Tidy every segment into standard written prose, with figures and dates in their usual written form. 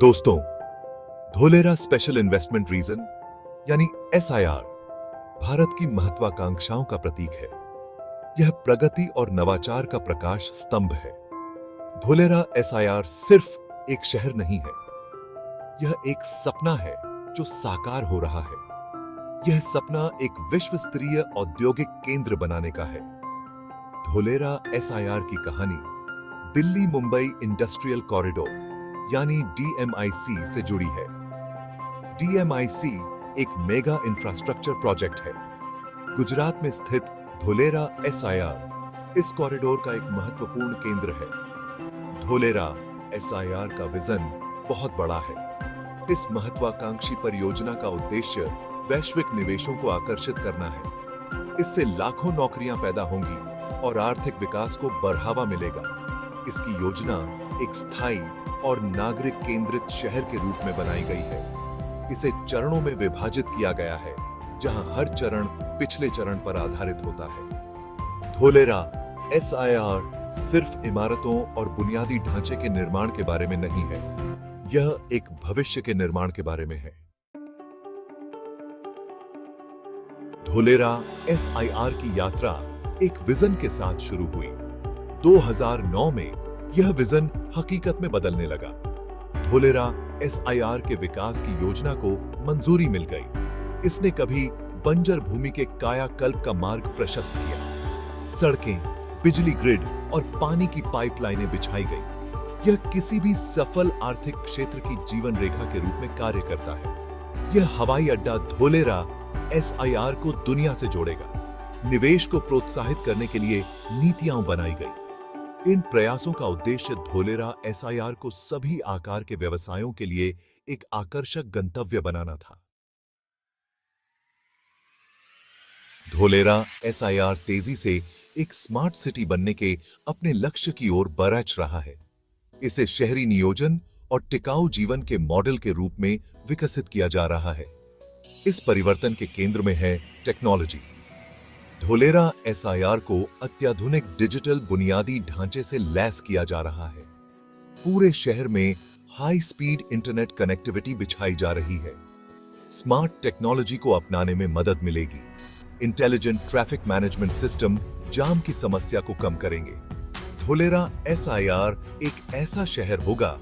दोस्तों, Dholera special investment region यानी SIR Bharat की महत्वाकांक्षाओं का प्रतीक है। यह प्रगति और नवाचार का प्रकाश स्तंभ है। धोलेरा एसआईआर सिर्फ एक शहर नहीं है, यह एक सपना है जो साकार हो रहा है। यह सपना एक विश्व स्तरीय औद्योगिक केंद्र बनाने का है। धोलेरा एसआईआर की कहानी दिल्ली मुंबई इंडस्ट्रियल कॉरिडोर यानी डीएमआईसी से जुड़ी है। डीएमआईसी एक मेगा इंफ्रास्ट्रक्चर प्रोजेक्ट है। गुजरात में स्थित धोलेरा एसआईआर इस कॉरिडोर का एक महत्वपूर्ण केंद्र है। धोलेरा एसआईआर का विजन बहुत बड़ा है। इस महत्वाकांक्षी परियोजना का उद्देश्य वैश्विक निवेशों को आकर्षित करना है। इससे लाखों नौकरियां पैदा होंगी और आर्थिक विकास को बढ़ावा मिलेगा। इसकी योजना एक स्थायी और नागरिक केंद्रित शहर के रूप में बनाई गई है। इसे चरणों में विभाजित किया गया है, जहां हर चरण पिछले चरण पर आधारित होता है। धोलेरा एसआईआर सिर्फ इमारतों और बुनियादी ढांचे के निर्माण के बारे में नहीं है, यह एक भविष्य के निर्माण के बारे में है। धोलेरा एसआईआर की यात्रा एक विजन के साथ शुरू हुई। 2009 में यह विजन हकीकत में बदलने लगा। धोलेरा एसआईआर के विकास की योजना को मंजूरी मिल गई। इसने कभी बंजर भूमि के कायाकल्प का मार्ग प्रशस्त किया। सड़कें, बिजली ग्रिड और पानी की पाइपलाइनें बिछाई गई। यह किसी भी सफल आर्थिक क्षेत्र की जीवन रेखा के रूप में कार्य करता है। यह हवाई अड्डा धोलेरा एसआईआर को दुनिया से जोड़ेगा। निवेश को प्रोत्साहित करने के लिए नीतियां बनाई गई। इन प्रयासों का उद्देश्य धोलेरा एसआईआर को सभी आकार के व्यवसायों के लिए एक आकर्षक गंतव्य बनाना था। धोलेरा एसआईआर तेजी से एक स्मार्ट सिटी बनने के अपने लक्ष्य की ओर बढ़ रहा है। इसे शहरी नियोजन और टिकाऊ जीवन के मॉडल के रूप में विकसित किया जा रहा है। इस परिवर्तन के केंद्र में है टेक्नोलॉजी। धोलेरा एसआईआर को अत्याधुनिक डिजिटल बुनियादी ढांचे से लैस किया जा रहा है। पूरे शहर में हाई स्पीड इंटरनेट कनेक्टिविटी बिछाई जा रही है। स्मार्ट टेक्नोलॉजी को अपनाने में मदद मिलेगी। इंटेलिजेंट ट्रैफिक मैनेजमेंट सिस्टम जाम की समस्या को कम करेंगे। धोलेरा एसआईआर एक ऐसा शहर होगा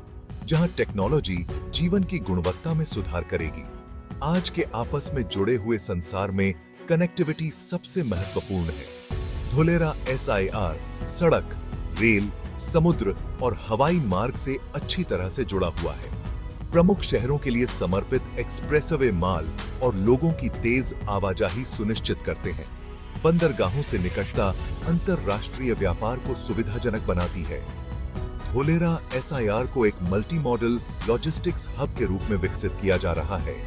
जहां टेक्नोलॉजी जीवन की गुणवत्ता में सुधार करेगी। आज के आपस में जुड़े हुए संसार में कनेक्टिविटी सबसे महत्वपूर्ण है। धोलेरा एसआईआर सड़क, रेल, समुद्र और हवाई मार्ग से अच्छी तरह से जुड़ा हुआ है। प्रमुख शहरों के लिए समर्पित एक्सप्रेसवे माल और लोगों की तेज आवाजाही सुनिश्चित करते हैं। बंदरगाहों से निकटता अंतरराष्ट्रीय व्यापार को सुविधाजनक बनाती है। धोलेरा एसआईआर को एक मल्टी मॉडल लॉजिस्टिक्स हब के रूप में विकसित किया जा रहा है।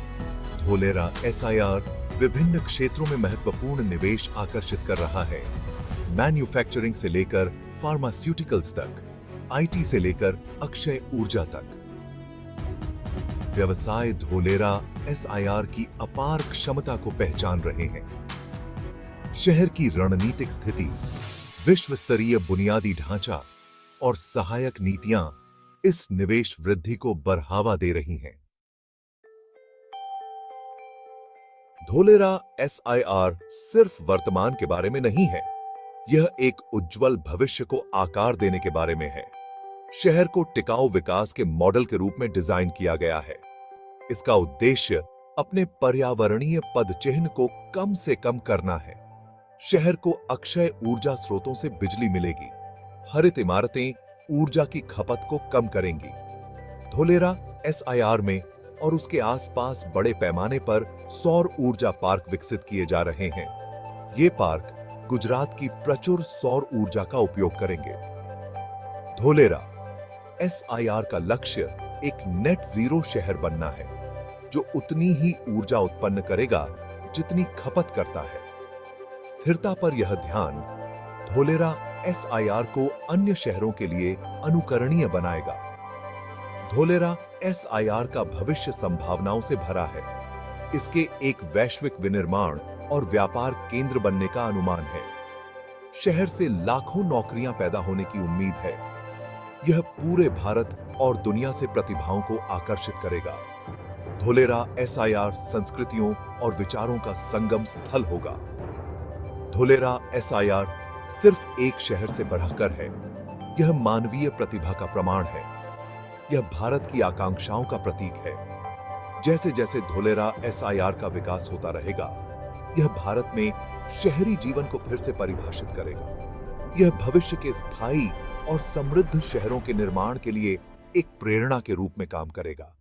धोलेरा एसआईआर विभिन्न क्षेत्रों में महत्वपूर्ण निवेश आकर्षित कर रहा है। मैन्युफैक्चरिंग से लेकर फार्मास्यूटिकल्स तक, आईटी से लेकर अक्षय ऊर्जा तक। व्यवसाय धोलेरा एसआईआर की अपार क्षमता को पहचान रहे हैं। शहर की रणनीतिक स्थिति, विश्व स्तरीय बुनियादी ढांचा और सहायक नीतियां इस निवेश वृद्धि को बढ़ावा दे रही हैं। धोलेरा एसआईआर सिर्फ वर्तमान के बारे में नहीं है, यह एक उज्जवल भविष्य को आकार देने के बारे में है। शहर को टिकाऊ विकास के मॉडल के रूप में डिजाइन किया गया है। इसका उद्देश्य अपने पर्यावरणीय पदचिह्न को कम से कम करना है। शहर को अक्षय ऊर्जा स्रोतों से बिजली मिलेगी। हरित इमारतें ऊर्जा की खपत को कम करेंगी। धोलेरा एसआईआर में और उसके आसपास बड़े पैमाने पर सौर ऊर्जा पार्क विकसित किए जा रहे हैं। ये पार्क गुजरात की प्रचुर सौर ऊर्जा का उपयोग करेंगे। धोलेरा एसआईआर का लक्ष्य एक नेट जीरो शहर बनना है, जो उतनी ही ऊर्जा उत्पन्न करेगा जितनी खपत करता है। स्थिरता पर यह ध्यान धोलेरा एसआईआर को अन्य शहरों के लिए अनुकरणीय बनाएगा। धोलेरा एसआईआर का भविष्य संभावनाओं से भरा है। इसके एक वैश्विक विनिर्माण और व्यापार केंद्र बनने का अनुमान है। शहर से लाखों नौकरियां पैदा होने की उम्मीद है। यह पूरे भारत और दुनिया से प्रतिभाओं को आकर्षित करेगा। धोलेरा एसआईआर संस्कृतियों और विचारों का संगम स्थल होगा। धोलेरा एसआईआर सिर्फ एक शहर से बढ़कर है, यह मानवीय प्रतिभा का प्रमाण है। यह भारत की आकांक्षाओं का प्रतीक है। जैसे जैसे धोलेरा एसआईआर का विकास होता रहेगा, यह भारत में शहरी जीवन को फिर से परिभाषित करेगा। यह भविष्य के स्थायी और समृद्ध शहरों के निर्माण के लिए एक प्रेरणा के रूप में काम करेगा।